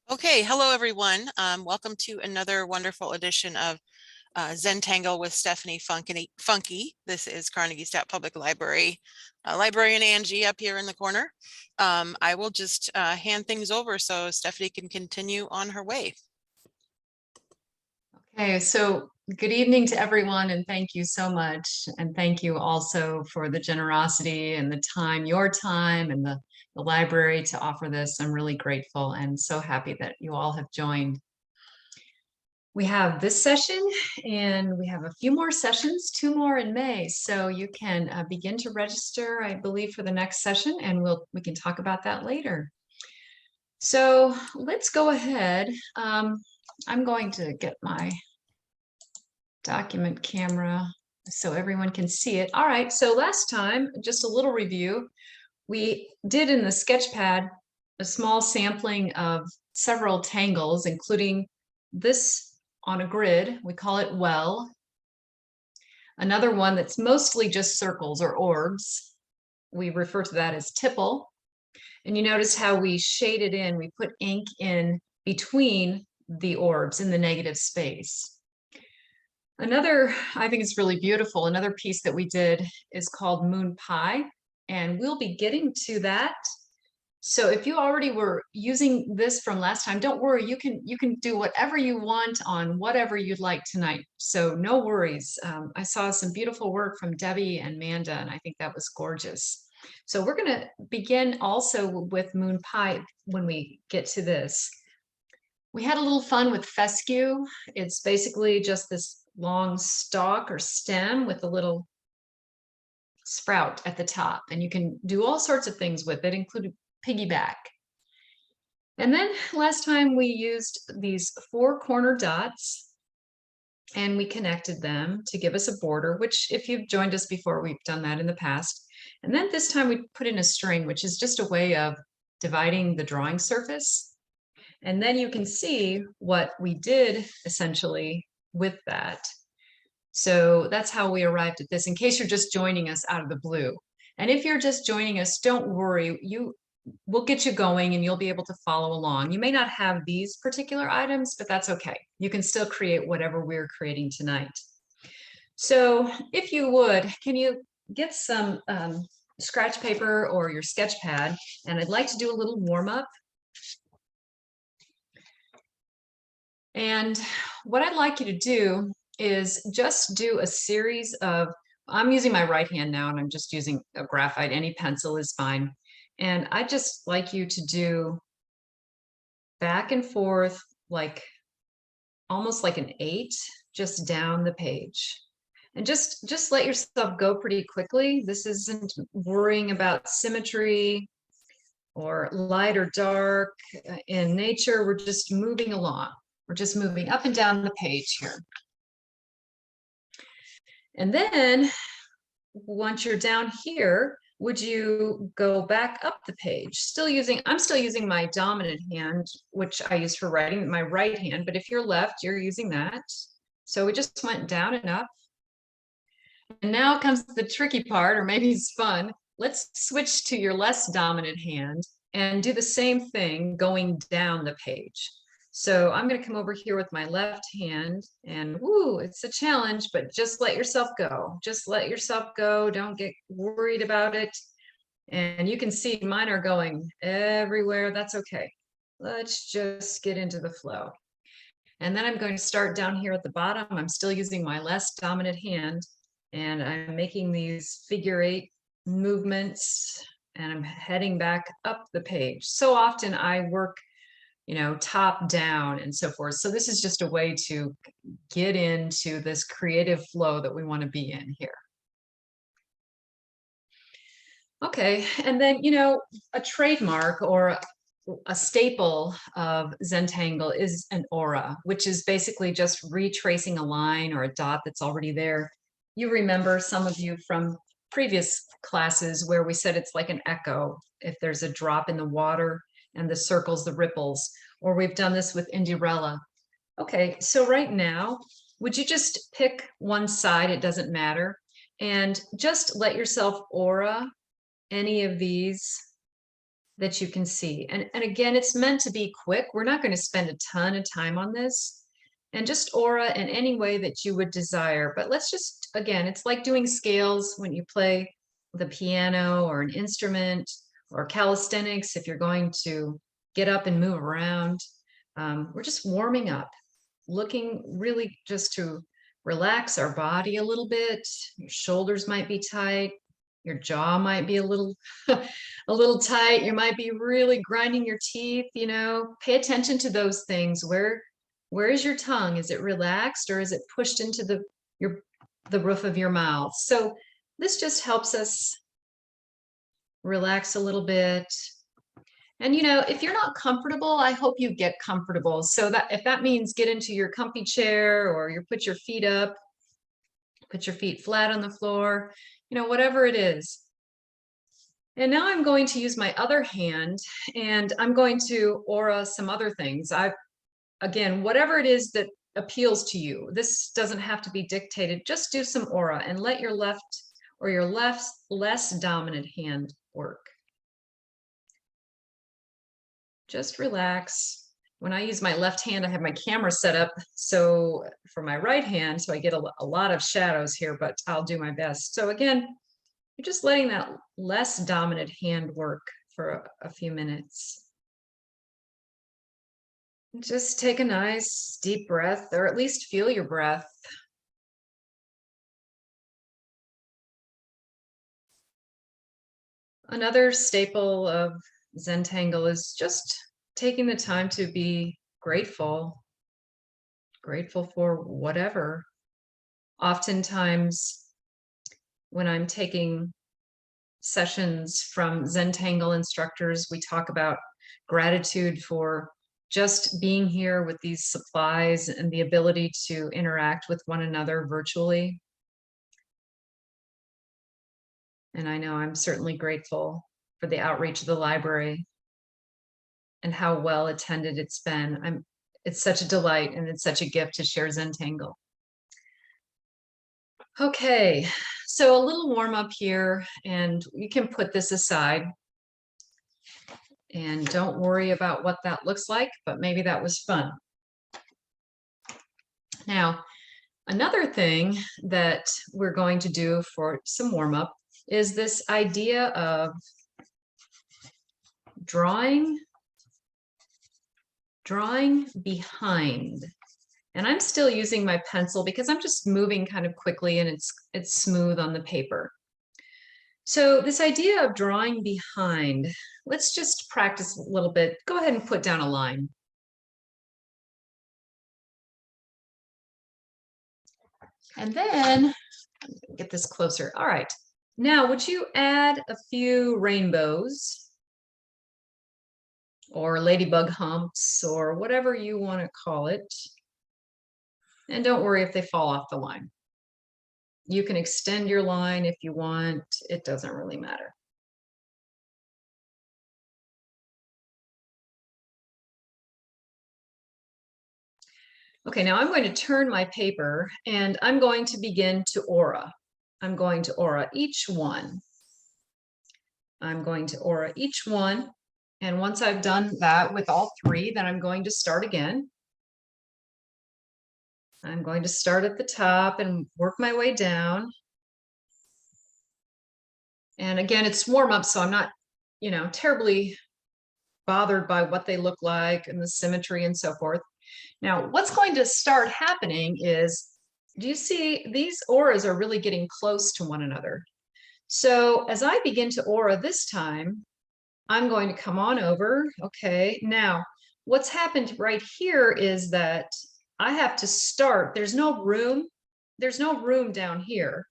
Okay, hello everyone. Welcome to another wonderful edition of Zentangle with Stephanie Funke. This is Carnegie-Stout Public Library. Librarian Angie up here in the corner. I will just hand things over so Stephanie can continue on her way. Okay, so good evening to everyone, and thank you so much. And thank you also for the generosity and the time, your time, and the library to offer this. I'm really grateful and so happy that you all have joined. We have this session and we have a few more sessions, 2 more in May. So you can begin to register, I believe, for the next session, and we can talk about that later. So let's go ahead. I'm going to get my document camera so everyone can see it. All right, so last time, just a little review. We did in the sketchpad a small sampling of several tangles, including this on a grid. We call it well. Another one that's mostly just circles or orbs. We refer to that as tipple. And you notice how we shaded in, we put ink in between the orbs in the negative space. Another, I think it's really beautiful, another piece that we did is called Moon Pie, and we'll be getting to that. So if you already were using this from last time, don't worry, you can do whatever you want on whatever you'd like tonight. So no worries. I saw some beautiful work from Debbie and Manda, and I think that was gorgeous. So we're going to begin also with Moon Pie when we get to this. We had a little fun with fescue. It's basically just this long stalk or stem with a little sprout at the top, and you can do all sorts of things with it, including piggyback. And then last time we used these 4 corner dots and we connected them to give us a border, which if you've joined us before, we've done that in the past. And then this time we put in a string, which is just a way of dividing the drawing surface. And then you can see what we did essentially with that. So that's how we arrived at this, in case you're just joining us out of the blue. And if you're just joining us, don't worry, we'll get you going and you'll be able to follow along. You may not have these particular items, but that's okay. You can still create whatever we're creating tonight. So if you would, can you get some scratch paper or your sketch pad? And I'd like to do a little warm up. And what I'd like you to do is just do a series of, I'm using my right hand now and I'm just using a graphite, any pencil is fine. And I'd just like you to do back and forth, like almost like an 8, just down the page. And just let yourself go pretty quickly. This isn't worrying about symmetry or light or dark. In nature, we're just moving along. We're just moving up and down the page here. And then once you're down here, would you go back up the page? I'm still using my dominant hand, which I use for writing, my right hand, but if you're left, you're using that. So we just went down and up. And now comes the tricky part, or maybe it's fun. Let's switch to your less dominant hand and do the same thing going down the page. So I'm going to come over here with my left hand, and woo, it's a challenge, but just let yourself go. Just let yourself go. Don't get worried about it. And you can see mine are going everywhere. That's okay. Let's just get into the flow. And then I'm going to start down here at the bottom. I'm still using my less dominant hand, and I'm making these figure 8 movements, and I'm heading back up the page. So often I work, top down and so forth. So this is just a way to get into this creative flow that we want to be in here. Okay, and then, a trademark or a staple of Zentangle is an aura, which is basically just retracing a line or a dot that's already there. You remember, some of you from previous classes, where we said it's like an echo. If there's a drop in the water and the circles, the ripples, or we've done this with Indirella. Okay, so right now, would you just pick one side, it doesn't matter, and just let yourself aura any of these that you can see. And again, it's meant to be quick. We're not going to spend a ton of time on this. And just aura in any way that you would desire. But let's just, again, it's like doing scales when you play the piano or an instrument, or calisthenics if you're going to get up and move around. We're just warming up, looking really just to relax our body a little bit. Your shoulders might be tight. Your jaw might be a little a little tight. You might be really grinding your teeth, you know. Pay attention to those things. Where is your tongue? Is it relaxed, or is it pushed into the roof of your mouth? So this just helps us relax a little bit. And you know, if you're not comfortable, I hope you get comfortable. So that if that means get into your comfy chair, or you put your feet up, put your feet flat on the floor, you know, whatever it is. And now I'm going to use my other hand, and I'm going to aura some other things. Again, whatever it is that appeals to you. This doesn't have to be dictated. Just do some aura and let your left or your less dominant hand work. Just relax. When I use my left hand, I have my camera set up so for my right hand, so I get a lot of shadows here, but I'll do my best. So again, you're just letting that less dominant hand work for a few minutes. Just take a nice deep breath, or at least feel your breath. Another staple of Zentangle is just taking the time to be grateful for whatever. Oftentimes, when I'm taking sessions from Zentangle instructors, we talk about gratitude for just being here with these supplies and the ability to interact with one another virtually. And I know I'm certainly grateful for the outreach of the library and how well attended it's been. It's such a delight, and it's such a gift to share Zentangle. Okay, so a little warm up here, and you can put this aside. And don't worry about what that looks like, but maybe that was fun. Now, another thing that we're going to do for some warm up is this idea of drawing behind. And I'm still using my pencil because I'm just moving kind of quickly, and it's smooth on the paper. So this idea of drawing behind, let's just practice a little bit. Go ahead and put down a line. And then, get this closer. All right. Now, would you add a few rainbows or ladybug humps or whatever you want to call it? And don't worry if they fall off the line. You can extend your line if you want. It doesn't really matter. Okay, now I'm going to turn my paper, and I'm going to begin to aura. I'm going to aura each one. I'm going to aura each one. And once I've done that with all three, then I'm going to start again. I'm going to start at the top and work my way down. And again, it's warm up, so I'm not, you know, terribly bothered by what they look like and the symmetry and so forth. Now, what's going to start happening is, do you see these auras are really getting close to one another? So as I begin to aura this time, I'm going to come on over. Okay, now what's happened right here is that I have to start. There's no room down here.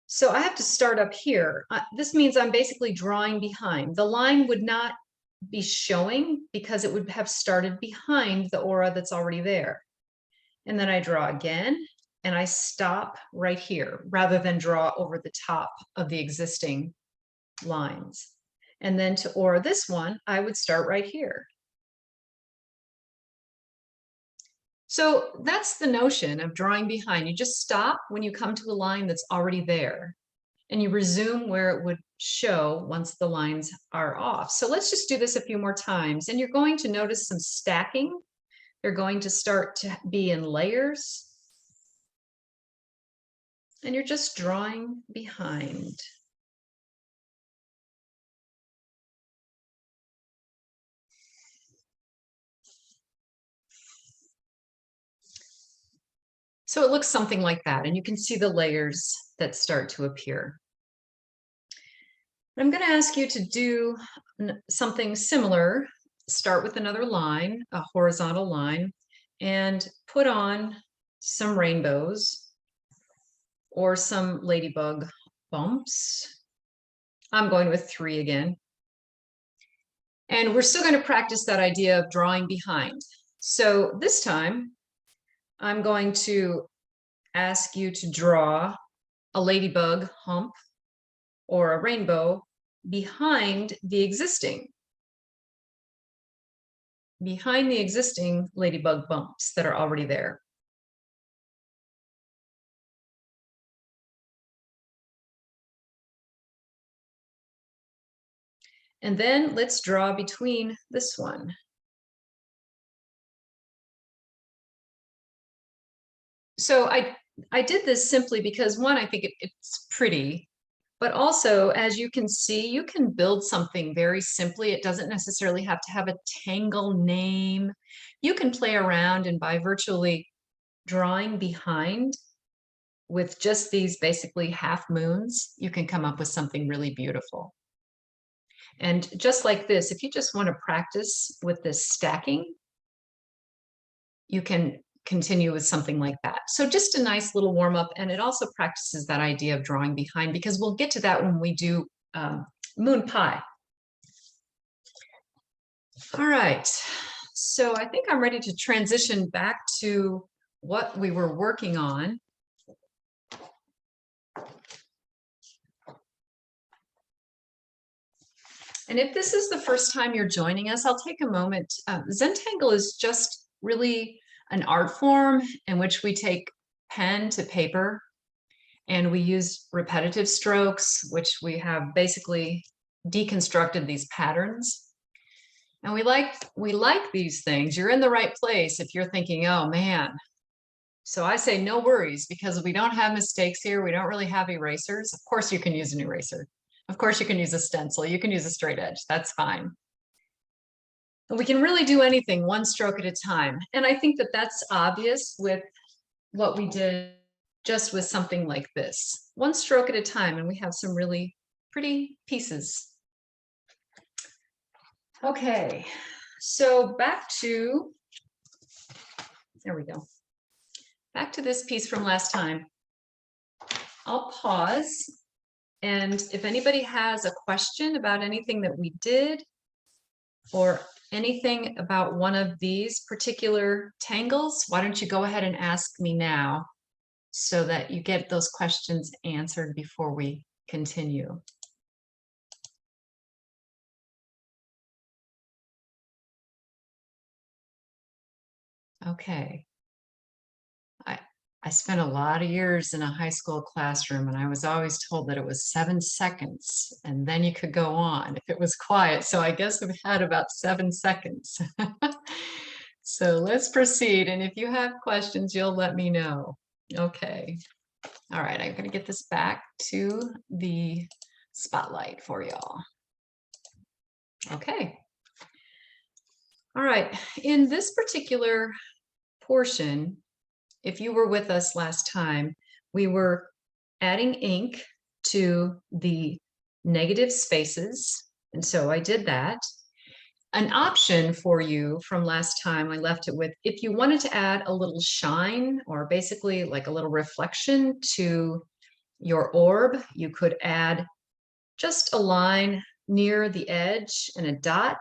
So I have to start up here. This means I'm basically drawing behind. The line would not be showing because it would have started behind the aura that's already there. And then I draw again, and I stop right here rather than draw over the top of the existing lines. And then to aura this one, I would start right here. So that's the notion of drawing behind. You just stop when you come to a line that's already there. and you resume where it would show once the lines are off. So let's just do this a few more times, and you're going to notice some stacking. They're going to start to be in layers, and you're just drawing behind. So it looks something like that, and you can see the layers that start to appear. I'm going to ask you to do something similar. Start with another line, a horizontal line, and put on some rainbows or some ladybug bumps. I'm going with 3 again. And we're still going to practice that idea of drawing behind. So this time, I'm going to ask you to draw a ladybug hump or a rainbow behind the existing ladybug bumps that are already there. And then let's draw between this one. So I did this simply because, one, I think it's pretty, but also, as you can see, you can build something very simply. It doesn't necessarily have to have a tangle name. You can play around, and by virtually drawing behind with just these basically half moons, you can come up with something really beautiful. And just like this, if you just want to practice with this stacking, you can continue with something like that. So just a nice little warm up, and it also practices that idea of drawing behind, because we'll get to that when we do moon pie. All right, so I think I'm ready to transition back to what we were working on. And if this is the first time you're joining us, I'll take a moment. Zentangle is just really an art form in which we take pen to paper, and we use repetitive strokes, which we have basically deconstructed these patterns. And we like these things. You're in the right place if you're thinking, oh man. So I say no worries, because we don't have mistakes here. We don't really have erasers. Of course you can use an eraser. Of course you can use a stencil. You can use a straight edge. That's fine. We can really do anything one stroke at a time. And I think that that's obvious with what we did just with something like this. One stroke at a time, and we have some really pretty pieces. Okay, so there we go. Back to this piece from last time. I'll pause, and if anybody has a question about anything that we did, or anything about one of these particular tangles, why don't you go ahead and ask me now, so that you get those questions answered before we continue. Okay. I spent a lot of years in a high school classroom, and I was always told that it was 7 seconds and then you could go on if it was quiet. So I guess we've had about 7 seconds. So let's proceed. And if you have questions, you'll let me know. Okay. All right, I'm going to get this back to the spotlight for y'all. Okay. All right, in this particular portion, if you were with us last time, we were adding ink to the negative spaces. And so I did that. An option for you from last time, I left it with, if you wanted to add a little shine, or basically like a little reflection to your orb, you could add just a line near the edge and a dot.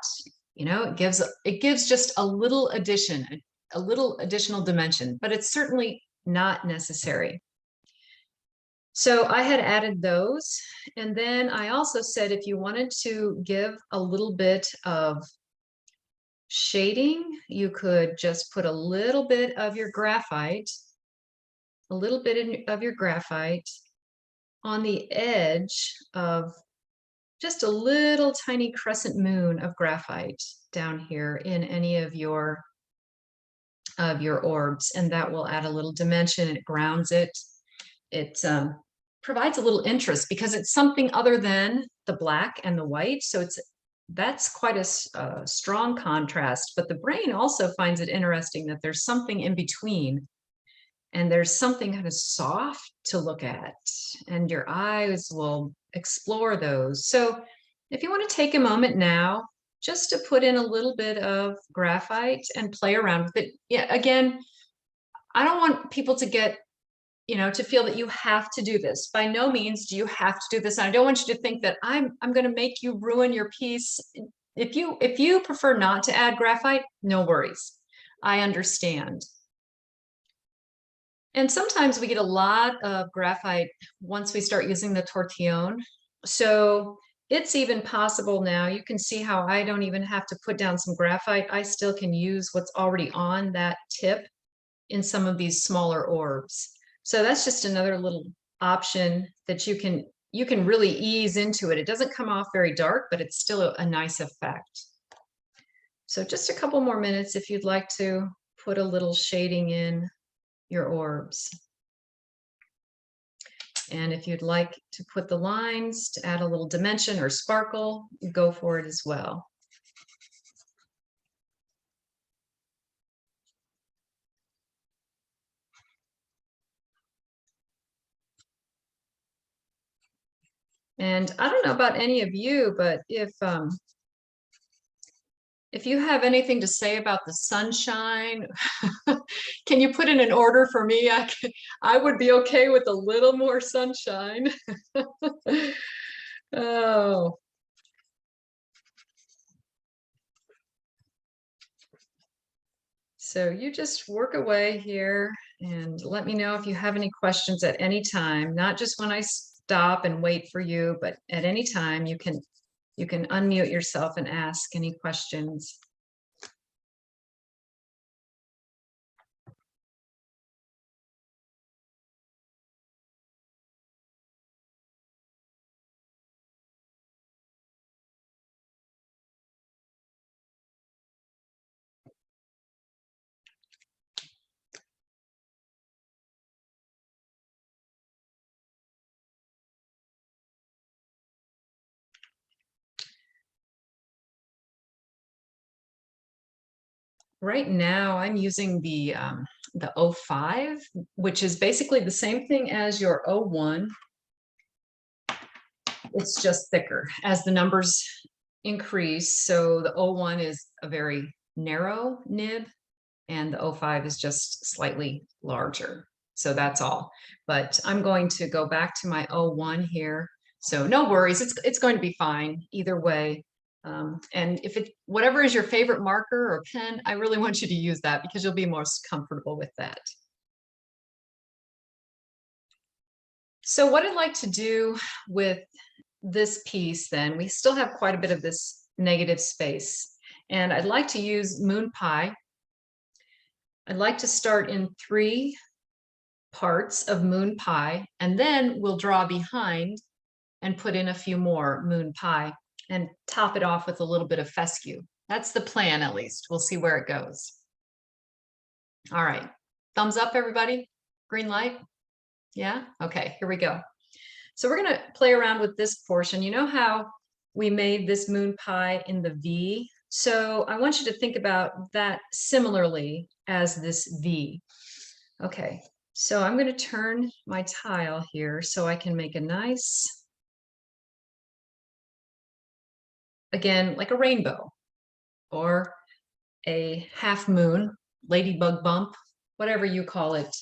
You know, it gives just a little addition, a little additional dimension, but it's certainly not necessary. So I had added those. And then I also said, if you wanted to give a little bit of shading, you could just put a little bit of your graphite, on the edge of just a little tiny crescent moon of graphite down here in any of your orbs, and that will add a little dimension. It grounds it. It provides a little interest because it's something other than the black and the white. So that's quite a strong contrast, but the brain also finds it interesting that there's something in between, and there's something kind of soft to look at, and your eyes will explore those. So if you want to take a moment now just to put in a little bit of graphite and play around with it. Yeah, again, I don't want people to get, to feel that you have to do this. By no means do you have to do this. And I don't want you to think that I'm going to make you ruin your piece. If you prefer not to add graphite, no worries. I understand. And sometimes we get a lot of graphite once we start using the tortillon. So it's even possible now, you can see how I don't even have to put down some graphite. I still can use what's already on that tip in some of these smaller orbs. So that's just another little option that you can really ease into it. It doesn't come off very dark, but it's still a nice effect. So just a couple more minutes if you'd like to put a little shading in your orbs. And if you'd like to put the lines to add a little dimension or sparkle, go for it as well. And I don't know about any of you, but if you have anything to say about the sunshine, can you put in an order for me? I would be okay with a little more sunshine. Oh. So you just work away here and let me know if you have any questions at any time, not just when I stop and wait for you, but at any time you can unmute yourself and ask any questions. Right now I'm using the 05, which is basically the same thing as your 01. It's just thicker as the numbers increase. So the 01 is a very narrow nib and the 05 is just slightly larger. So that's all. But I'm going to go back to my 01 here. So no worries, it's going to be fine either way. And if whatever is your favorite marker or pen, I really want you to use that because you'll be most comfortable with that. So what I'd like to do with this piece then, we still have quite a bit of this negative space, and I'd like to use moon pie. I'd like to start in 3 parts of moon pie, and then we'll draw behind and put in a few more moon pie and top it off with a little bit of fescue. That's the plan, at least. We'll see where it goes. All right, thumbs up, everybody. Green light. Yeah, okay, here we go. So we're gonna play around with this portion. You know how we made this moon pie in the V? So I want you to think about that similarly as this V. Okay, so I'm gonna turn my tile here so I can make a nice, again, like a rainbow or a half moon, ladybug bump, whatever you call it.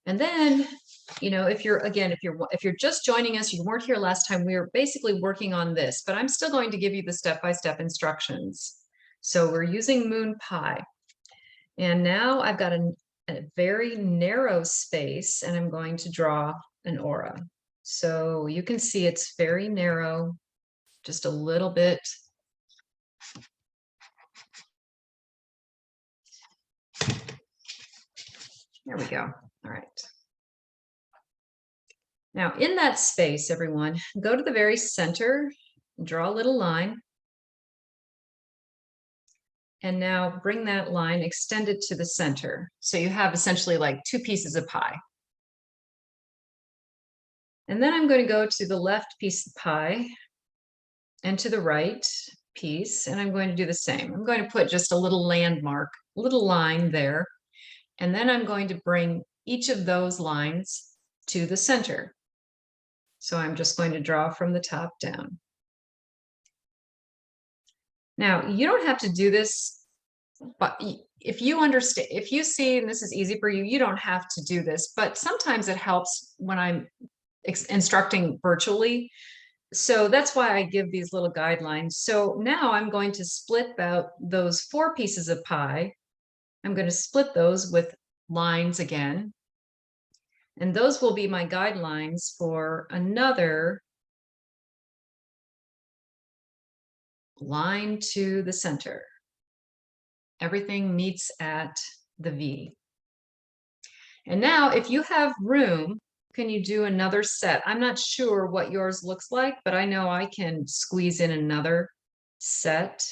And then, if you're just joining us, you weren't here last time, we were basically working on this, but I'm still going to give you the step-by-step instructions. So we're using moon pie. And now I've got a very narrow space and I'm going to draw an aura. So you can see it's very narrow, just a little bit. There we go. All right. Now in that space, everyone, go to the very center, draw a little line. And now bring that line, extend it to the center. So you have essentially like two pieces of pie. And then I'm going to go to the left piece of pie and to the right piece, and I'm going to do the same. I'm going to put just a little landmark, little line there, and then I'm going to bring each of those lines to the center. So I'm just going to draw from the top down. Now, you don't have to do this, but if you understand, if you see, and this is easy for you, you don't have to do this, but sometimes it helps when I'm instructing virtually. So that's why I give these little guidelines. So now I'm going to split out those 4 pieces of pie. I'm going to split those with lines again. And those will be my guidelines for another line to the center. Everything meets at the V. And now if you have room, can you do another set? I'm not sure what yours looks like, but I know I can squeeze in another set.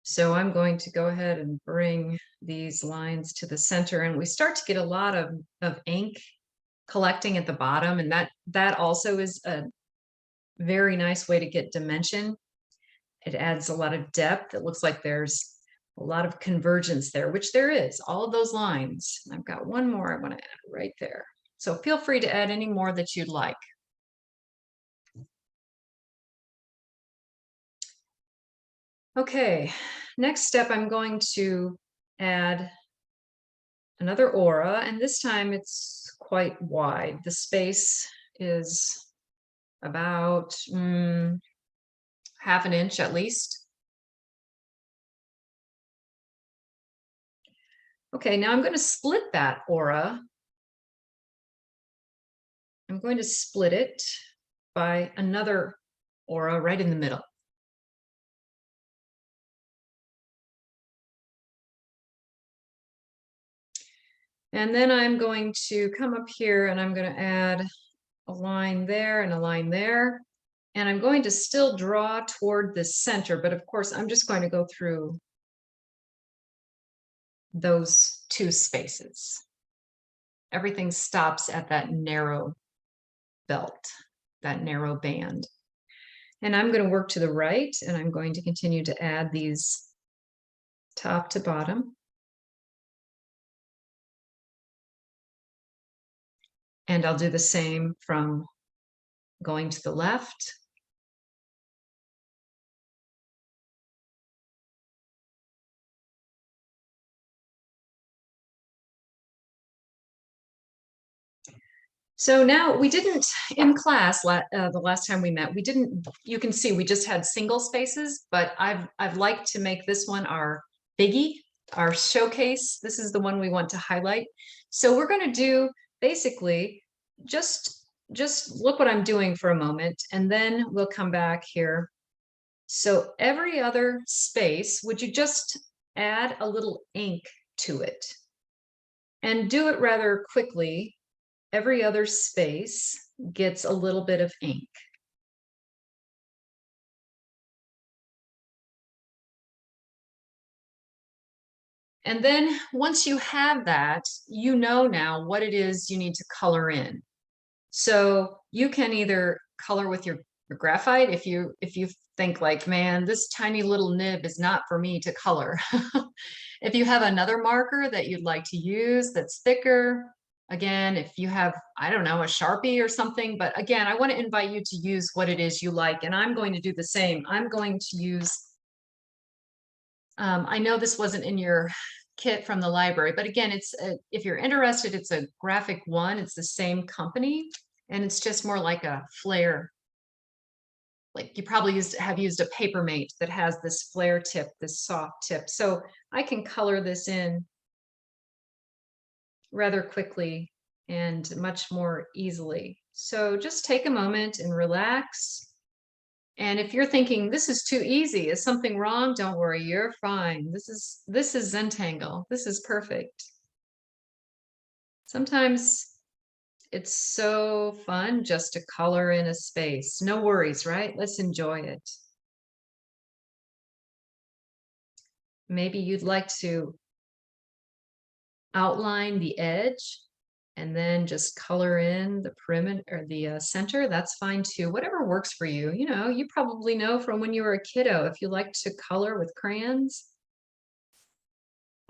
So I'm going to go ahead and bring these lines to the center, and we start to get a lot of ink collecting at the bottom, and that also is a very nice way to get dimension. It adds a lot of depth. It looks like there's a lot of convergence there, which there is, all of those lines. I've got one more I want to add right there. So feel free to add any more that you'd like. Okay, next step, I'm going to add another aura, and this time it's quite wide. The space is about half an inch at least. Okay, now I'm going to split that aura. I'm going to split it by another aura right in the middle. And then I'm going to come up here and I'm going to add a line there and a line there. And I'm going to still draw toward the center, but of course I'm just going to go through those 2 spaces. Everything stops at that narrow belt, that narrow band. And I'm going to work to the right, and I'm going to continue to add these top to bottom. And I'll do the same from going to the left. So now we didn't, in class, the last time we met, we didn't, you can see we just had single spaces, but I've liked to make this one our biggie, our showcase. This is the one we want to highlight. So we're going to do basically just look what I'm doing for a moment, and then we'll come back here. So every other space, would you just add a little ink to it and do it rather quickly? Every other space gets a little bit of ink. And then once you have that, you know now what it is you need to color in. So you can either color with your graphite if you think like, man, this tiny little nib is not for me to color. If you have another marker that you'd like to use that's thicker, again, if you have, I don't know, a Sharpie or something, but again, I want to invite you to use what it is you like, and I'm going to do the same. I'm going to use, I know this wasn't in your kit from the library, but again, it's if you're interested, it's a Graphic One. It's the same company, and it's just more like a flare. Like you probably have used a Papermate that has this flare tip, this soft tip. So I can color this in rather quickly and much more easily. So just take a moment and relax. And if you're thinking this is too easy, is something wrong? Don't worry, you're fine. This is Zentangle. This is perfect. Sometimes it's so fun just to color in a space. No worries, right? Let's enjoy it. Maybe you'd like to outline the edge and then just color in the perimeter or the center. That's fine too. Whatever works for you. You know, you probably know from when you were a kiddo if you like to color with crayons.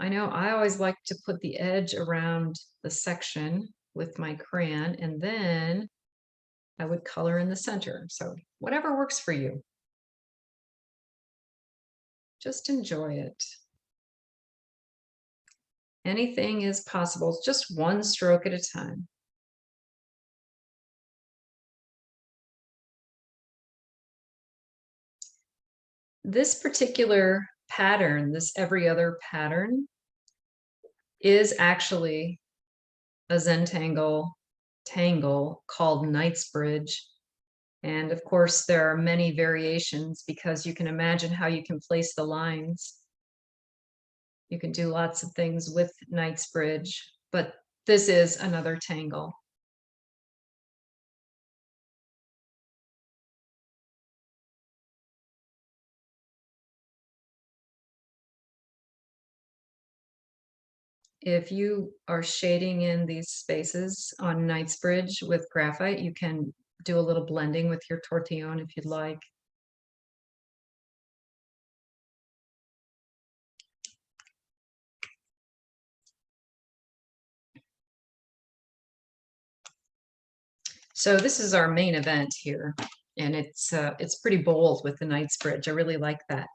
I know I always like to put the edge around the section with my crayon, and then I would color in the center. So whatever works for you. Just enjoy it. Anything is possible. It's just one stroke at a time. This particular pattern, this every other pattern, is actually a Zentangle tangle called Knightsbridge. And of course, there are many variations because you can imagine how you can place the lines. You can do lots of things with Knightsbridge, but this is another tangle. If you are shading in these spaces on Knightsbridge with graphite, you can do a little blending with your tortillon if you'd like. So this is our main event here, and it's pretty bold with the Knightsbridge. I really like that.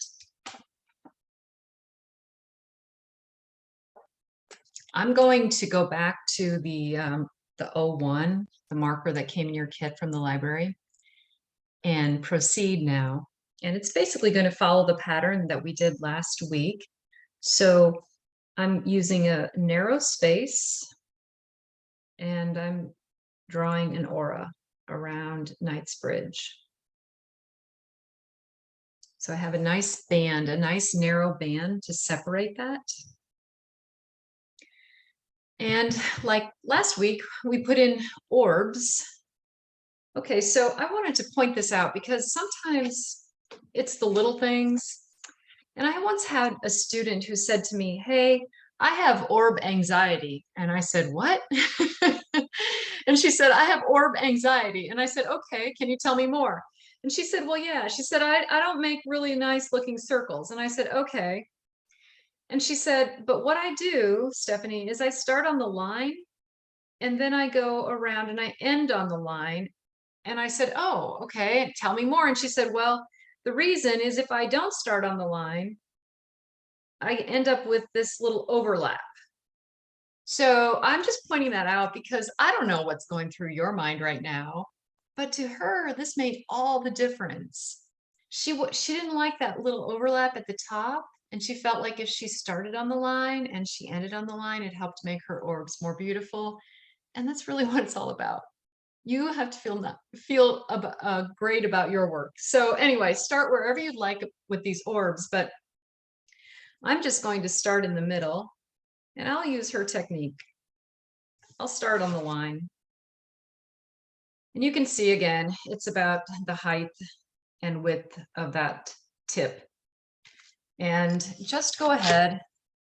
I'm going to go back to the 01, the marker that came in your kit from the library, and proceed now. And it's basically going to follow the pattern that we did last week. So I'm using a narrow space, and I'm drawing an aura around Knightsbridge. So I have a nice band, a nice narrow band to separate that. And like last week, we put in orbs. Okay, so I wanted to point this out because sometimes it's the little things. And I once had a student who said to me, "Hey, I have orb anxiety." And I said, "What?" And she said, "I have orb anxiety." And I said, "Okay, can you tell me more?" And she said, "Well, yeah." She said, I don't make really nice looking circles." And I said, "Okay." And she said, "But what I do, Stephanie, is I start on the line and then I go around and I end on the line." And I said, "Oh, okay, tell me more." And she said, "Well, the reason is if I don't start on the line, I end up with this little overlap." So I'm just pointing that out because I don't know what's going through your mind right now, but to her, this made all the difference. She didn't like that little overlap at the top, and she felt like if she started on the line and she ended on the line, it helped make her orbs more beautiful. And that's really what it's all about. You have to feel great about your work. So anyway, start wherever you'd like with these orbs, but I'm just going to start in the middle, and I'll use her technique. I'll start on the line. And you can see again, it's about the height and width of that tip. And just go ahead,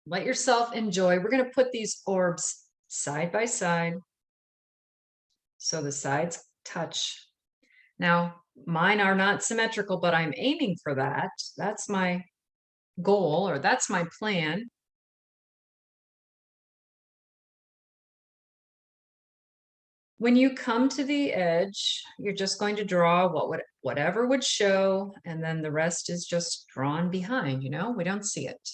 let yourself enjoy. We're going to put these orbs side by side so the sides touch. Now, mine are not symmetrical, but I'm aiming for that. That's my goal, or that's my plan. When you come to the edge, you're just going to draw whatever would show, and then the rest is just drawn behind, you know, we don't see it.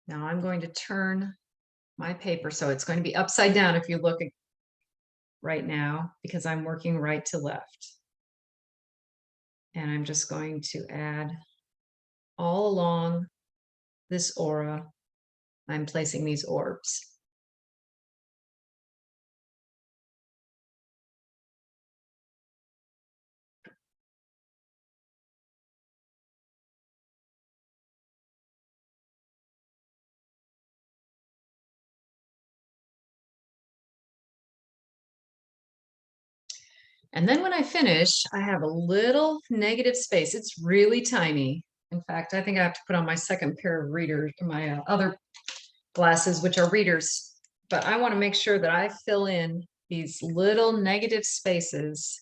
Now I'm going to turn my paper so it's going to be upside down if you look at right now, because I'm working right to left. And I'm just going to add all along this aura, I'm placing these orbs. And then when I finish, I have a little negative space. It's really tiny. In fact, I think I have to put on my second pair of readers, my other glasses, which are readers. But I want to make sure that I fill in these little negative spaces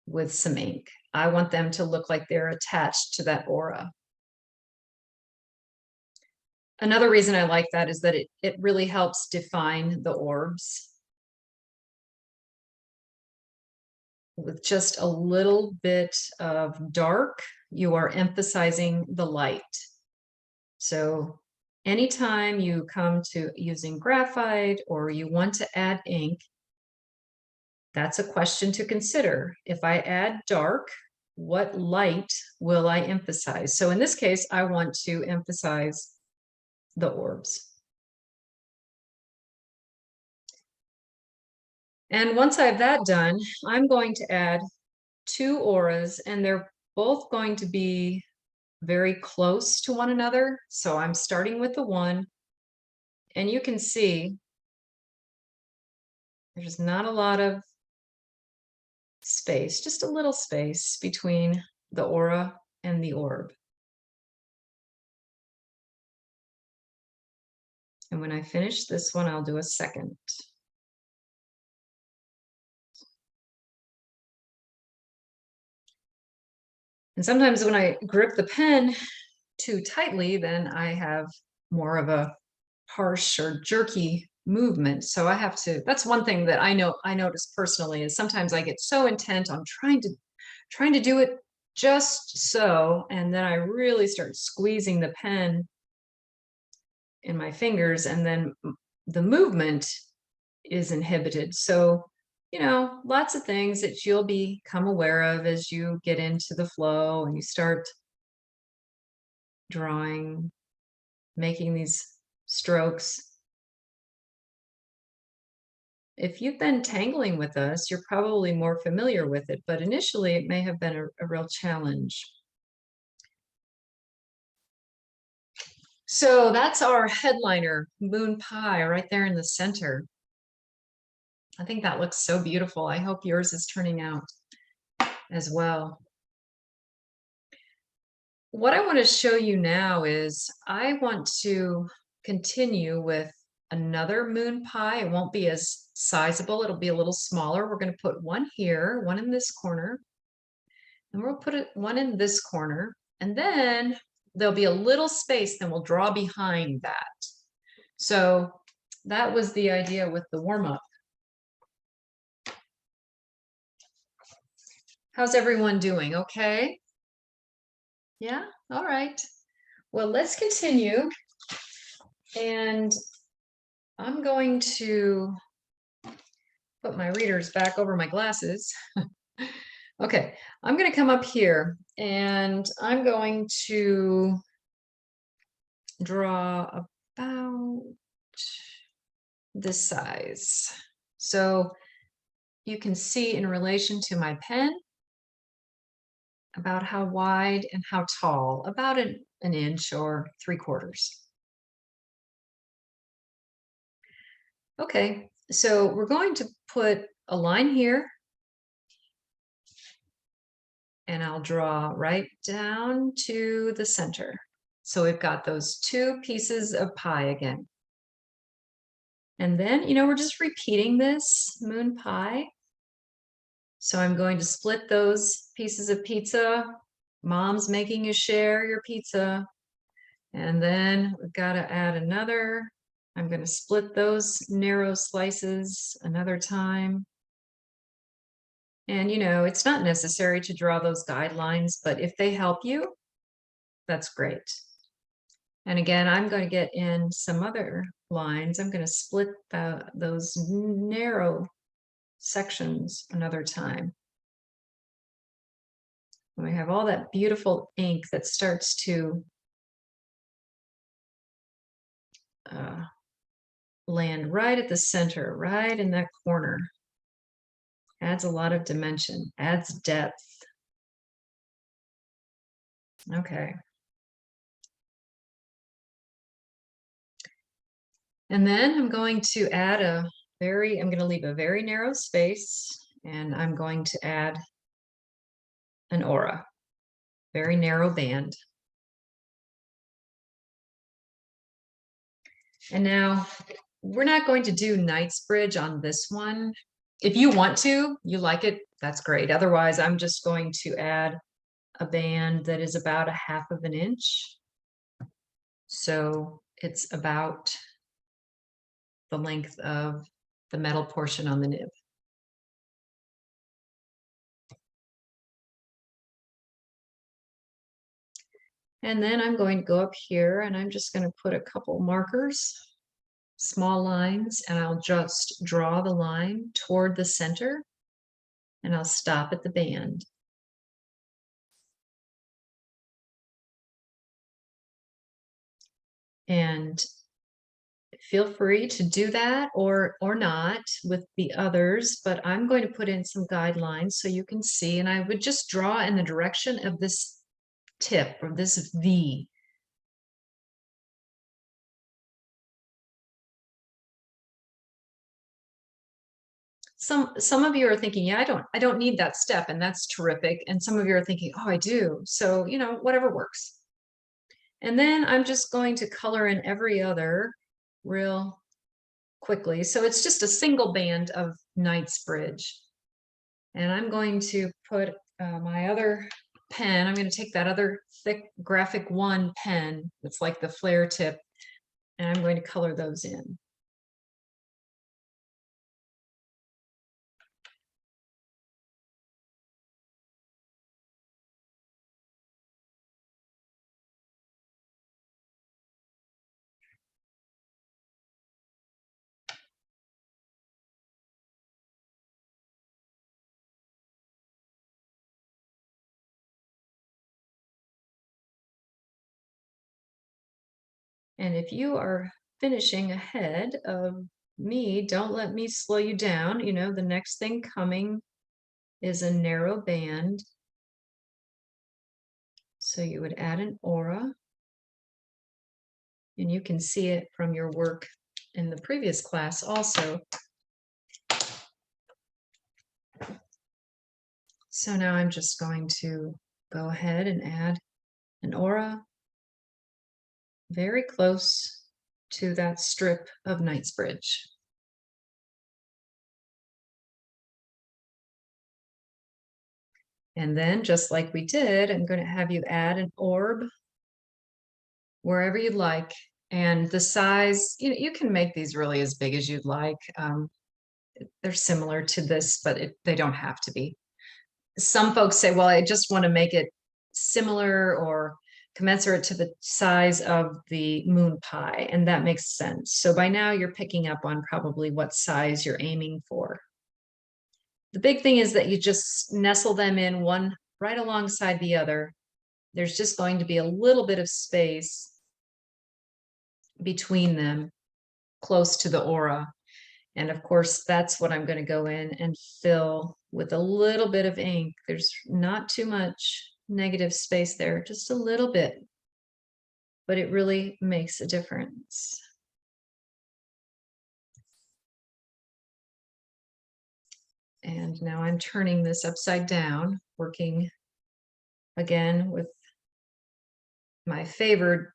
with some ink. I want them to look like they're attached to that aura. Another reason I like that is that it really helps define the orbs. With just a little bit of dark, you are emphasizing the light. So anytime you come to using graphite or you want to add ink, that's a question to consider. If I add dark, what light will I emphasize? So in this case, I want to emphasize the orbs. And once I have that done, I'm going to add 2 auras, and they're both going to be very close to one another. So I'm starting with the 1, and you can see there's not a lot of space, just a little space between the aura and the orb. And when I finish this one, I'll do a second. And sometimes when I grip the pen too tightly, then I have more of a harsh or jerky movement. So I have to, that's one thing that I notice personally is sometimes I get so intent on trying to do it just so, and then I really start squeezing the pen in my fingers, and then the movement is inhibited. So, you know, lots of things that you'll become aware of as you get into the flow and you start drawing, making these strokes. If you've been tangling with us, you're probably more familiar with it, but initially it may have been a real challenge. So that's our headliner, Moon Pie, right there in the center. I think that looks so beautiful. I hope yours is turning out as well. What I want to show you now is I want to continue with another moon pie. It won't be as sizable. It'll be a little smaller. We're going to put one here, one in this corner, and we'll put one in this corner. And then there'll be a little space, then we'll draw behind that. So that was the idea with the warm-up. How's everyone doing? Okay? Yeah? All right. Well, let's continue. And I'm going to put my readers back over my glasses. Okay, I'm going to come up here and I'm going to draw about this size. So you can see in relation to my pen about how wide and how tall, about an inch or 3/4. Okay, so we're going to put a line here, and I'll draw right down to the center. So we've got those 2 pieces of pie again. And then, you know, we're just repeating this moon pie. So I'm going to split those pieces of pizza. Mom's making you share your pizza. And then we've got to add another. I'm going to split those narrow slices another time. And, you know, it's not necessary to draw those guidelines, but if they help you, that's great. And again, I'm going to get in some other lines. I'm going to split those narrow sections another time. And we have all that beautiful ink that starts to land right at the center, right in that corner. Adds a lot of dimension, adds depth. Okay. And then I'm going to add I'm going to leave a very narrow space, And I'm going to add an aura, very narrow band. And now we're not going to do Knightsbridge on this one. If you want to, you like it, that's great. Otherwise, I'm just going to add a band that is about 1/2 inch. So it's about the length of the metal portion on the nib. And then I'm going to go up here and I'm just going to put a couple markers, small lines, and I'll just draw the line toward the center and I'll stop at the band. And feel free to do that or not with the others, but I'm going to put in some guidelines so you can see, and I would just draw in the direction of this tip or this V. Some of you are thinking, yeah, I don't need that step, and that's terrific. And some of you are thinking, oh, I do. So, you know, whatever works. And then I'm just going to color in every other real quickly. So it's just a single band of Knightsbridge. And I'm going to put my other pen, I'm going to take that other thick graphic 1 pen, it's like the flare tip, and I'm going to color those in. And if you are finishing ahead of me, don't let me slow you down. You know, the next thing coming is a narrow band. So you would add an aura. And you can see it from your work in the previous class also. So now I'm just going to go ahead and add an aura very close to that strip of Knightsbridge. And then, just like we did, I'm going to have you add an orb wherever you'd like. And the size, you know, you can make these really as big as you'd like. They're similar to this, but they don't have to be. Some folks say, well, I just want to make it similar or commensurate to the size of the moon pie, and that makes sense. So by now you're picking up on probably what size you're aiming for. The big thing is that you just nestle them in one right alongside the other. There's just going to be a little bit of space between them, close to the aura. And of course, that's what I'm going to go in and fill with a little bit of ink. There's not too much negative space there, just a little bit, but it really makes a difference. And now I'm turning this upside down, working again with my favored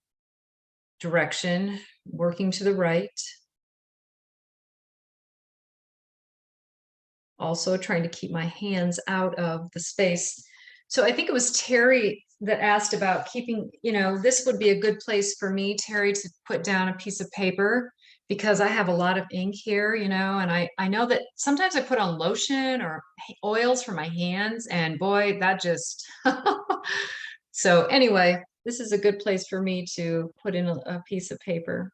direction, working to the right. Also trying to keep my hands out of the space. So I think it was Terry that asked about keeping, you know, this would be a good place for me, Terry, to put down a piece of paper because I have a lot of ink here, you know, and I know that sometimes I put on lotion or oils for my hands, and boy, that just, so anyway, this is a good place for me to put in a piece of paper.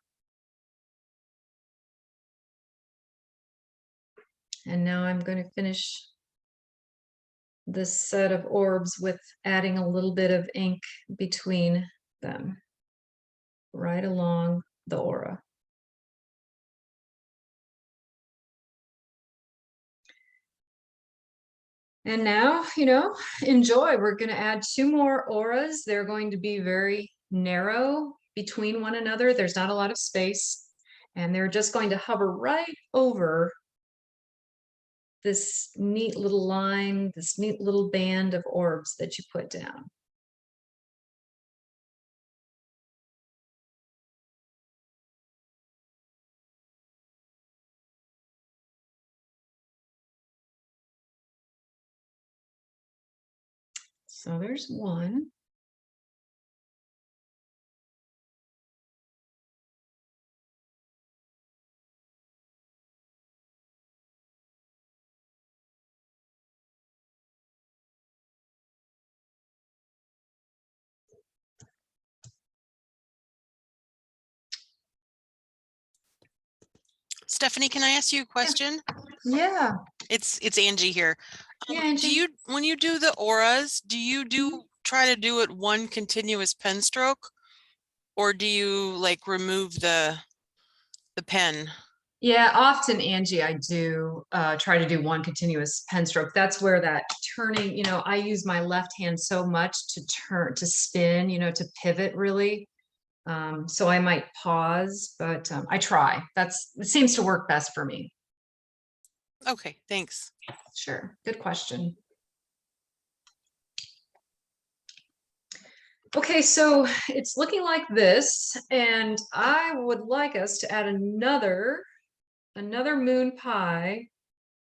And now I'm going to finish this set of orbs with adding a little bit of ink between them, right along the aura. And now, you know, enjoy. We're going to add 2 more auras. They're going to be very narrow between one another. There's not a lot of space, and they're just going to hover right over this neat little line, this neat little band of orbs that you put down. So there's one. Stephanie, can I ask you a question? Yeah. It's Angie here. Yeah, Do Angie. you, when you do the auras, do you try to do it one continuous pen stroke, or do you like remove the pen? Yeah, often, Angie, I do try to do one continuous pen stroke. That's where that turning, I use my left hand so much to turn, to spin, to pivot really. So I might pause, but I try. It seems to work best for me. Okay, thanks. Sure. Good question. Okay, so it's looking like this, and I would like us to add another moon pie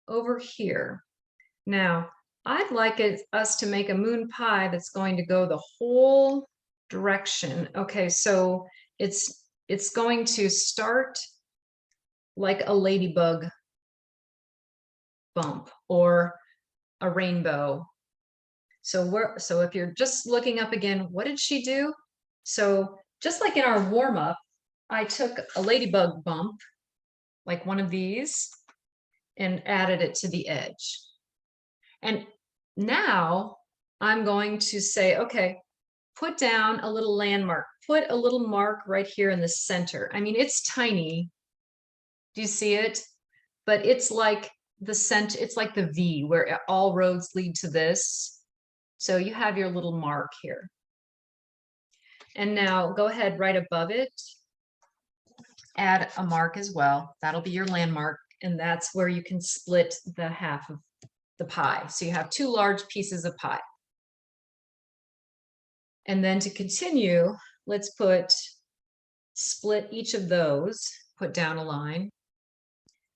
over here. Now, I'd like us to make a moon pie that's going to go the whole direction. Okay, so it's going to start like a ladybug bump or a rainbow. So if you're just looking up again, what did she do? So just like in our warm up, I took a ladybug bump, like one of these, and added it to the edge. And now I'm going to say, okay, put down a little landmark, put a little mark right here in the center. I mean, it's tiny. Do you see it? But it's like the center, it's like the V where all roads lead to this. So you have your little mark here. And now go ahead right above it, add a mark as well. That'll be your landmark. And that's where you can split the half of the pie. So you have two large pieces of pie. And then to continue, let's split each of those, put down a line.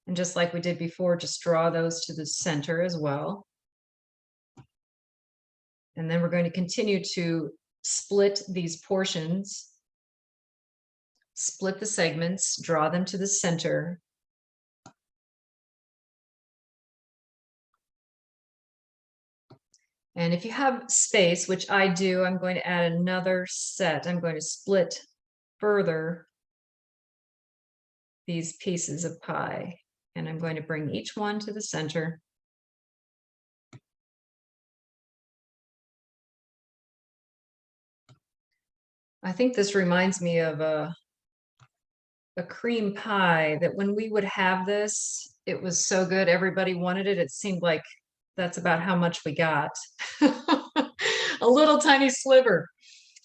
And just like we did before, just draw those to the center as well. And then we're going to continue to split these portions, split the segments, draw them to the center. And if you have space, which I do, I'm going to add another set. I'm going to split further these pieces of pie, and I'm going to bring each one to the center. I think this reminds me of a cream pie that when we would have this, it was so good. Everybody wanted it. It seemed like that's about how much we got. A little tiny sliver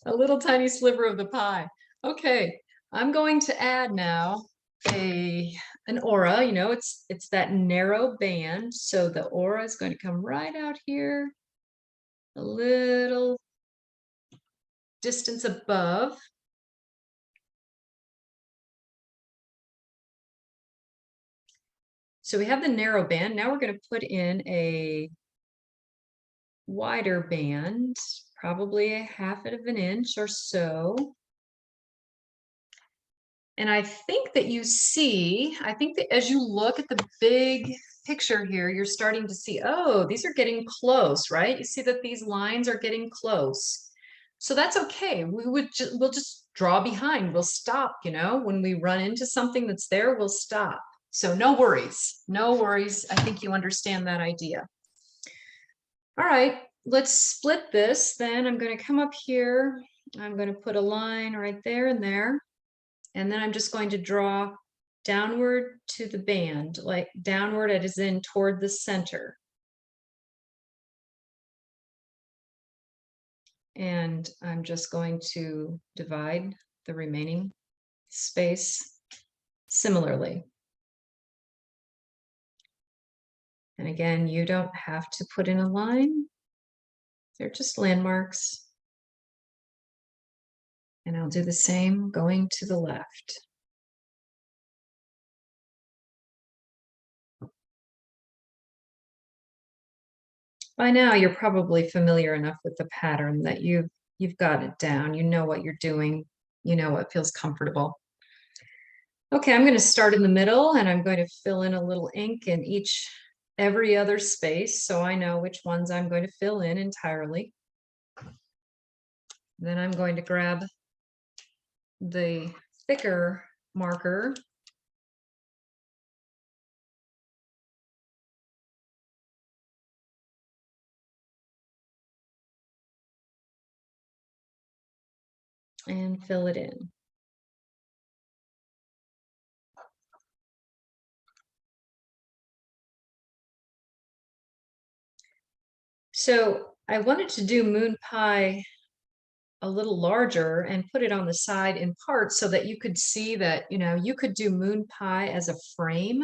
of the pie. Okay, I'm going to add now an aura. It's that narrow band. So the aura is going to come right out here, a little distance above. So we have the narrow band. Now we're going to put in a wider band, probably a half of an inch or so. And I think that as you look at the big picture here, you're starting to see, oh, these are getting close, right? You see that these lines are getting close. So that's okay. We'll just draw behind. We'll stop, when we run into something that's there, we'll stop. So no worries. No worries. I think you understand that idea. All right, let's split this. Then I'm going to come up here. I'm going to put a line right there and there. And then I'm just going to draw downward to the band, like downward as in toward the center. And I'm just going to divide the remaining space similarly. And again, you don't have to put in a line. They're just landmarks. And I'll do the same going to the left. By now, you're probably familiar enough with the pattern that you've got it down. You know what you're doing. You know what feels comfortable. Okay, I'm going to start in the middle and I'm going to fill in a little ink in every other space so I know which ones I'm going to fill in entirely. Then I'm going to grab the thicker marker and fill it in. So I wanted to do moon pie a little larger and put it on the side in part so that you could see that, you could do moon pie as a frame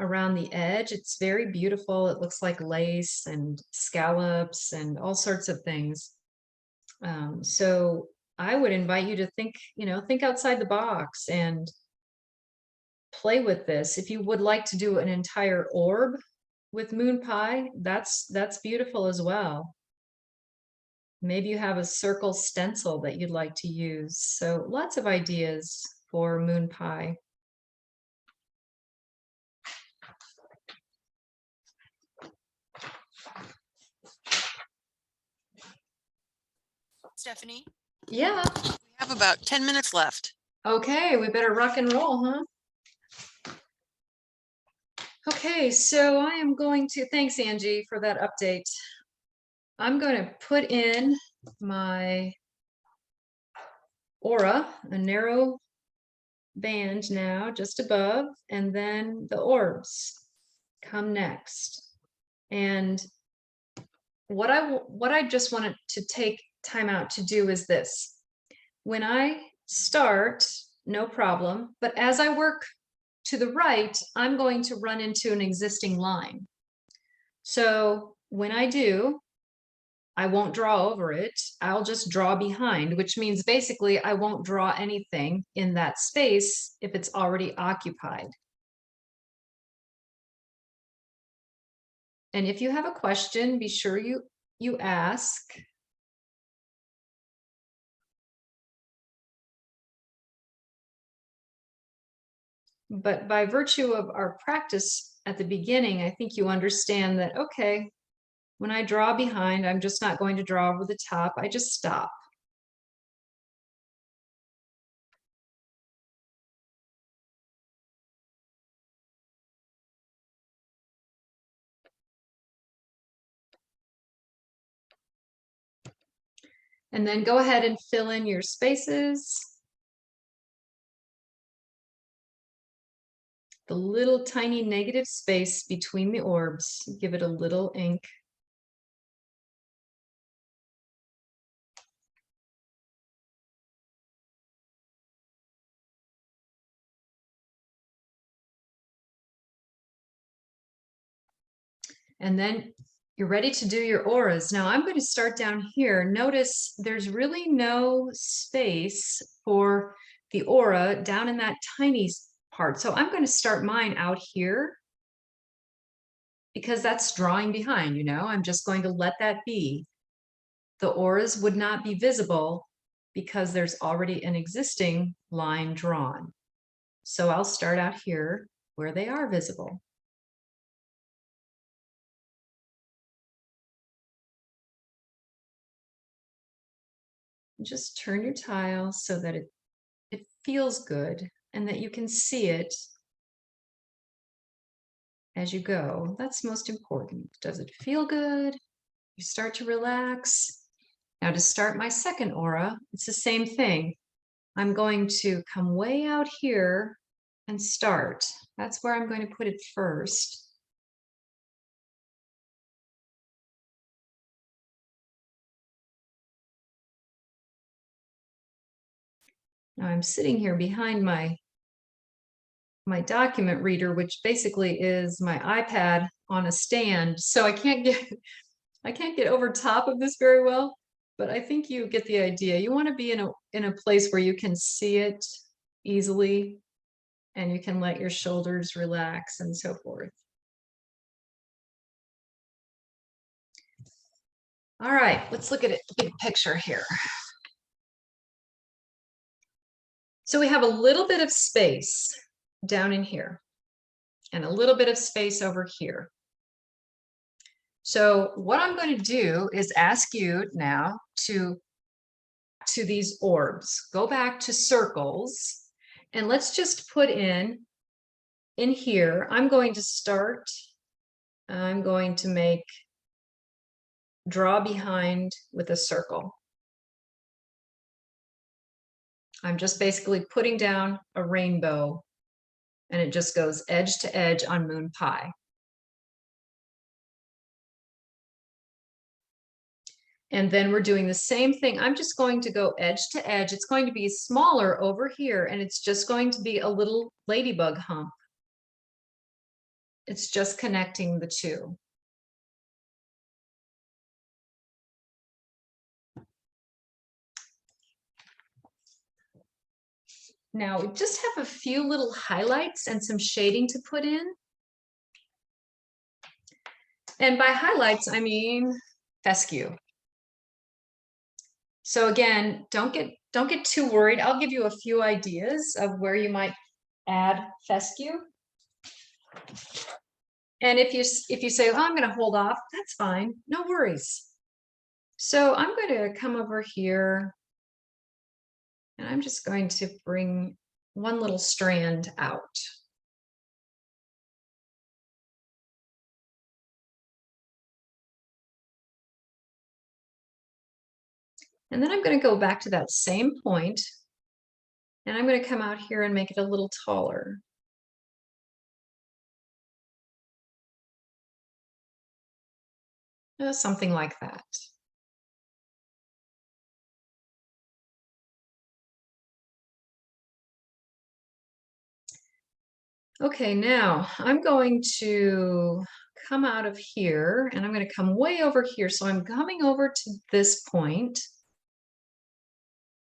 around the edge. It's very beautiful. It looks like lace and scallops and all sorts of things. So I would invite you to think outside the box and play with this. If you would like to do an entire orb with moon pie, that's beautiful as well. Maybe you have a circle stencil that you'd like to use. So lots of ideas for moon pie. Stephanie, Yeah. we have about 10 minutes left. Okay, we better rock and roll, huh? Okay, so I am going to, thanks Angie for that update. I'm going to put in my aura, a narrow band now just above, and then the orbs come next. And what I just wanted to take time out to do is this. When I start, no problem, but as I work to the right, I'm going to run into an existing line. So when I do, I won't draw over it. I'll just draw behind, which means basically I won't draw anything in that space if it's already occupied. And if you have a question, be sure you ask. But by virtue of our practice at the beginning, I think you understand that, okay, when I draw behind, I'm just not going to draw over the top. I just stop. And then go ahead and fill in your spaces. The little tiny negative space between the orbs, give it a little ink. And then you're ready to do your auras. Now I'm going to start down here. Notice there's really no space for the aura down in that tiny part. So I'm going to start mine out here because that's drawing behind, I'm just going to let that be. The auras would not be visible because there's already an existing line drawn. So I'll start out here where they are visible. Just turn your tile so that it feels good and that you can see it as you go. That's most important. Does it feel good? You start to relax. Now to start my second aura, it's the same thing. I'm going to come way out here and start. That's where I'm going to put it first. Now I'm sitting here behind my document reader, which basically is my iPad on a stand, so I can't get over top of this very well, but I think you get the idea. You want to be in a place where you can see it easily and you can let your shoulders relax and so forth. All right, let's look at it, big picture here. So we have a little bit of space down in here and a little bit of space over here. So what I'm going to do is ask you now to these orbs, go back to circles, and let's just put in here, I'm going to draw behind with a circle. I'm just basically putting down a rainbow, and it just goes edge to edge on moon pie. And then we're doing the same thing. I'm just going to go edge to edge. It's going to be smaller over here, and it's just going to be a little ladybug hump. It's just connecting the two. Now we just have a few little highlights and some shading to put in. And by highlights, I mean fescue. So again, don't get too worried. I'll give you a few ideas of where you might add fescue. And if you say, oh, I'm going to hold off, that's fine. No worries. So I'm going to come over here, and I'm just going to bring one little strand out. And then I'm going to go back to that same point, and I'm going to come out here and make it a little taller. Something like that. Okay, now I'm going to come out of here, and I'm going to come way over here. So I'm coming over to this point,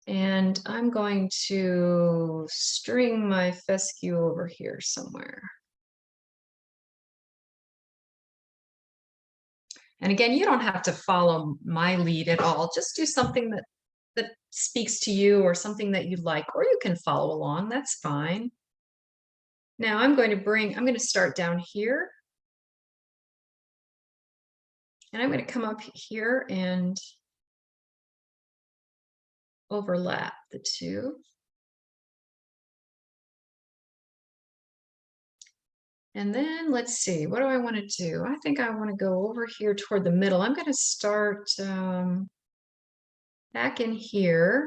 and I'm going to string my fescue over here somewhere. And again, you don't have to follow my lead at all. Just do something that speaks to you, or something that you like, or you can follow along. That's fine. Now I'm going to start down here. And I'm going to come up here and overlap the two. And then let's see, what do I want to do? I think I want to go over here toward the middle. I'm going to start back in here.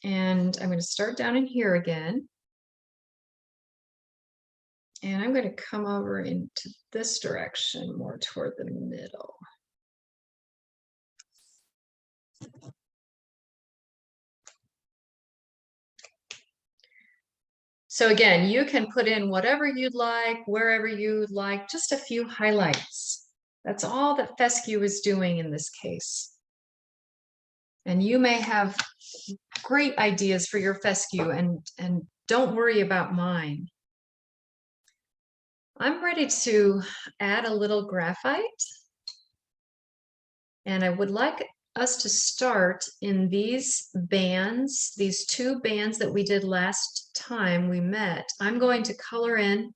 And I'm going to start down in here again. And I'm going to come over into this direction, more toward the middle. So again, you can put in whatever you'd like, wherever you'd like, just a few highlights. That's all that fescue is doing in this case. And you may have great ideas for your fescue, and don't worry about mine. I'm ready to add a little graphite. And I would like us to start in these bands, these two bands that we did last time we met. I'm going to color in.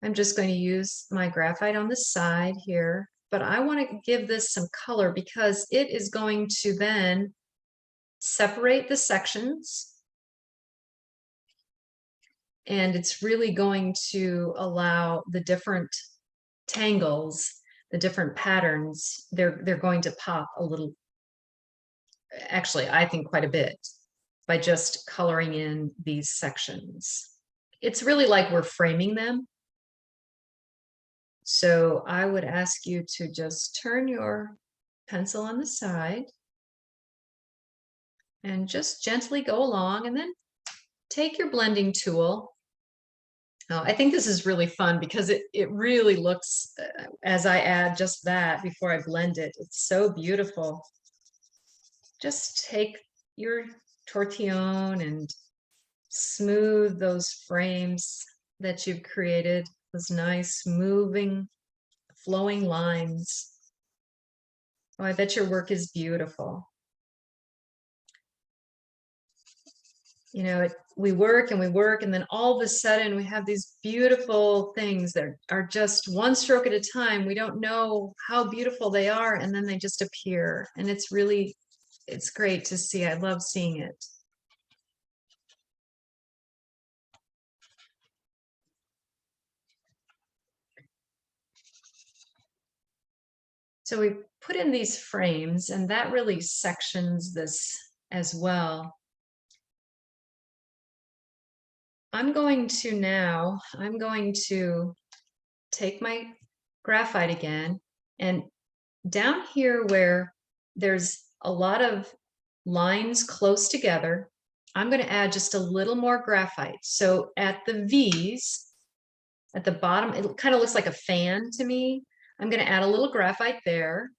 I'm just going to use my graphite on the side here, but I want to give this some color because it is going to then separate the sections. And it's really going to allow the different tangles, the different patterns, they're going to pop a little, actually, I think quite a bit, by just coloring in these sections. It's really like we're framing them. So I would ask you to just turn your pencil on the side and just gently go along, and then take your blending tool Oh, I think this is really fun because it really looks, as I add just that before I blend it, it's so beautiful. Just take your tortillon and smooth those frames that you've created, those nice moving, flowing lines. Oh, I bet your work is beautiful. You know, we work and we work, and then all of a sudden we have these beautiful things that are just one stroke at a time. We don't know how beautiful they are, and then they just appear. And it's really, it's great to see. I love seeing it. So we put in these frames, and that really sections this as well. I'm going to take my graphite again, and down here where there's a lot of lines close together, I'm going to add just a little more graphite. So at the V's, at the bottom, it kind of looks like a fan to me. I'm going to add a little graphite there,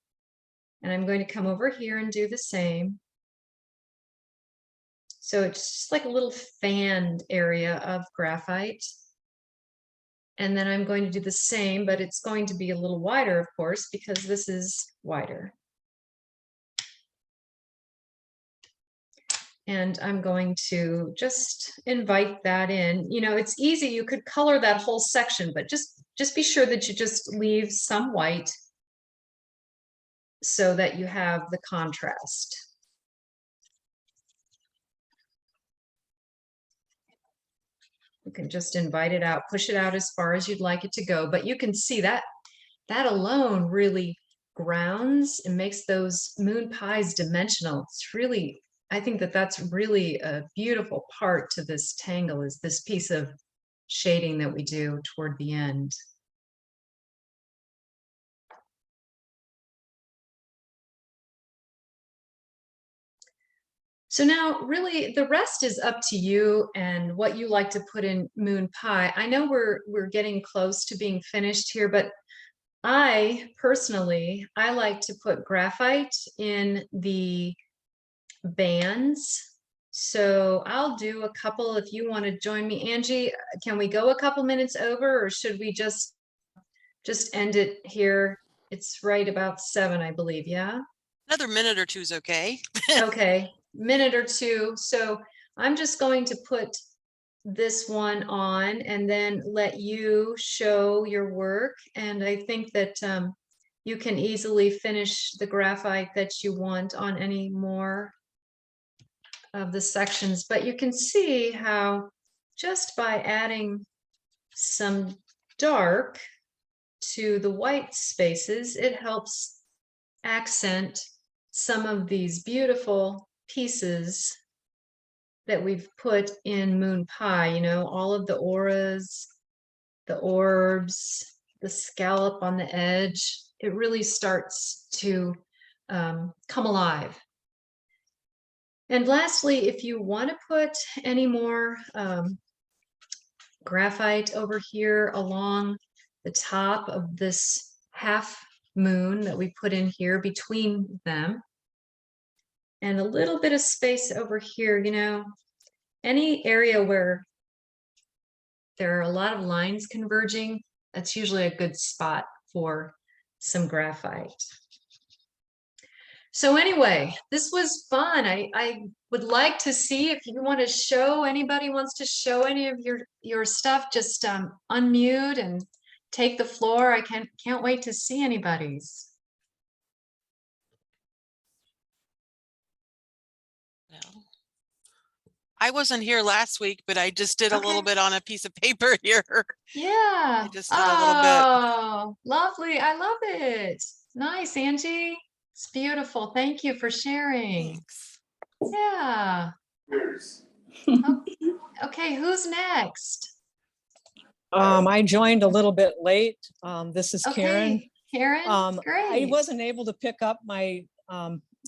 and I'm going to come over here and do the same. So it's just like a little fanned area of graphite. And then I'm going to do the same, but it's going to be a little wider, of course, because this is wider. And I'm going to just invite that in. You know, it's easy. You could color that whole section, but just be sure that you just leave some white so that you have the contrast. You can just invite it out, push it out as far as you'd like it to go. But you can see that alone really grounds and makes those moon pies dimensional. It's really, I think that that's really a beautiful part to this tangle, is this piece of shading that we do toward the end. So now really the rest is up to you and what you like to put in moon pie. I know we're getting close to being finished here, but I personally, I like to put graphite in the bands. So I'll do a couple if you want to join me. Angie, can we go a couple minutes over, or should we just end it here? It's right about 7, I believe. Yeah. Another minute or two is okay. Okay, minute or two. So I'm just going to put this one on and then let you show your work. And I think that you can easily finish the graphite that you want on any more of the sections. But you can see how just by adding some dark to the white spaces, it helps accent some of these beautiful pieces that we've put in moon pie. You know, all of the auras, the orbs, the scallop on the edge. It really starts to come alive. And lastly, if you want to put any more graphite over here along the top of this half moon that we put in here between them, and a little bit of space over here, you know, any area where there are a lot of lines converging, that's usually a good spot for some graphite. So anyway, this was fun. I would like to see if you want to show, anybody wants to show any of your stuff, just unmute and take the floor. I can't wait to see anybody's. I wasn't here last week, but I just did a little bit on a piece of paper here. Yeah. I just did a little bit. Oh, lovely. I love it. Nice, Angie. It's beautiful. Thank you for sharing. Thanks. Yeah. Okay, who's next? I joined a little bit late. This is Karen. Karen, great. I wasn't able to pick up my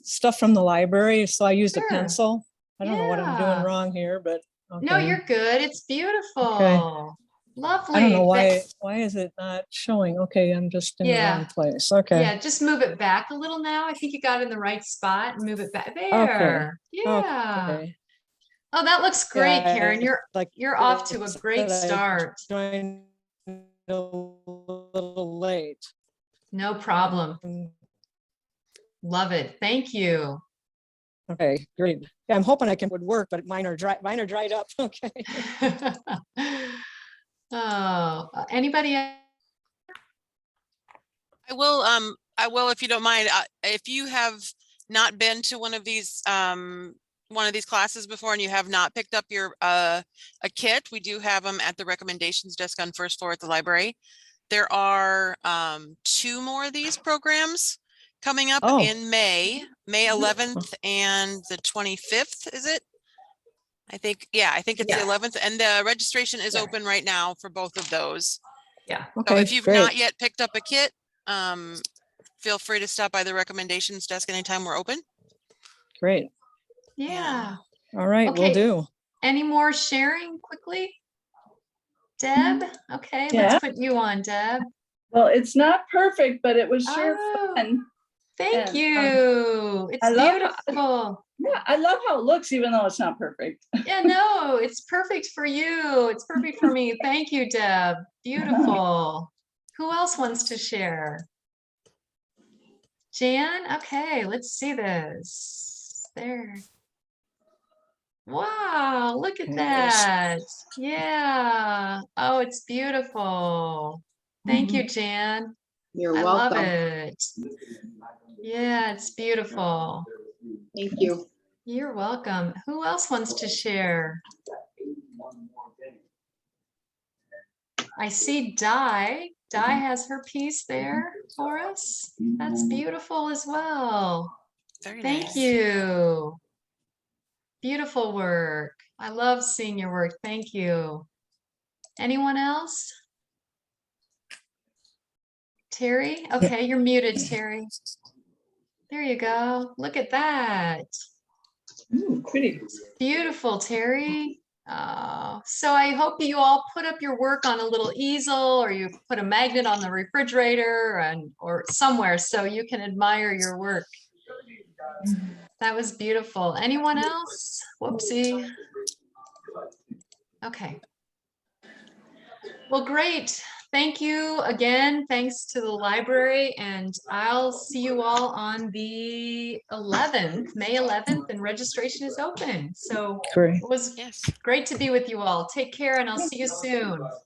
stuff from the library, so I used a pencil. I don't know what I'm doing wrong here, but okay. No, you're good. It's beautiful. Okay. Lovely. I don't know why is it not showing? Okay, I'm just in the Yeah. wrong place. Okay. Yeah, just move it back a little now. I think you got it in the right spot and move it back. Okay. There. Yeah. Okay. Oh, that looks great, Karen. Yeah, like You're off to I a said, great I start. joined a little late. No problem. Love it. Thank you. Okay, great. Yeah, I'm hoping would work, but mine are dried up. Okay. Oh, anybody else? I will, if you don't mind, if you have not been to one of these classes before and you have not picked up your a kit, we do have them at the recommendations desk on first floor at the library. There are 2 more of these programs coming up in May 11th and the 25th, is it? I think it's the 11th, and the registration is open right now for both of those. Yeah. So if you've not yet picked up a kit, feel free to stop by the recommendations desk anytime we're open. Great. Yeah. All right, we'll do. Any more sharing quickly? Deb? Okay, let's put you on, Deb. Well, it's not perfect, but it was sure fun. Thank you. It's beautiful. Yeah, I love how it looks, even though it's not perfect. Yeah, no, it's perfect for you. It's perfect for me. Thank you, Deb. Beautiful. Who else wants to share? Jan? Okay, let's see this. There. Wow, look at that. Yeah. Oh, it's beautiful. Thank you, Jan. You're I welcome. love it. Yeah, it's beautiful. Thank you. You're welcome. Who else wants to share? I see Di. Di has her piece there for us. That's beautiful as well. Very Thank nice. you. Beautiful work. I love seeing your work. Thank you. Anyone else? Terry? Okay, you're muted, Terry. There you go. Look at that. Ooh, pretty. Beautiful, Terry. So I hope you all put up your work on a little easel, or you put a magnet on the refrigerator or somewhere so you can admire your work. That was beautiful. Anyone else? Whoopsie. Okay. Well, great. Thank you again. Thanks to the library, and I'll see you all on the 11th, May 11th, and registration is open. So Great. it was great to be with you all. Take care, and I'll see you soon.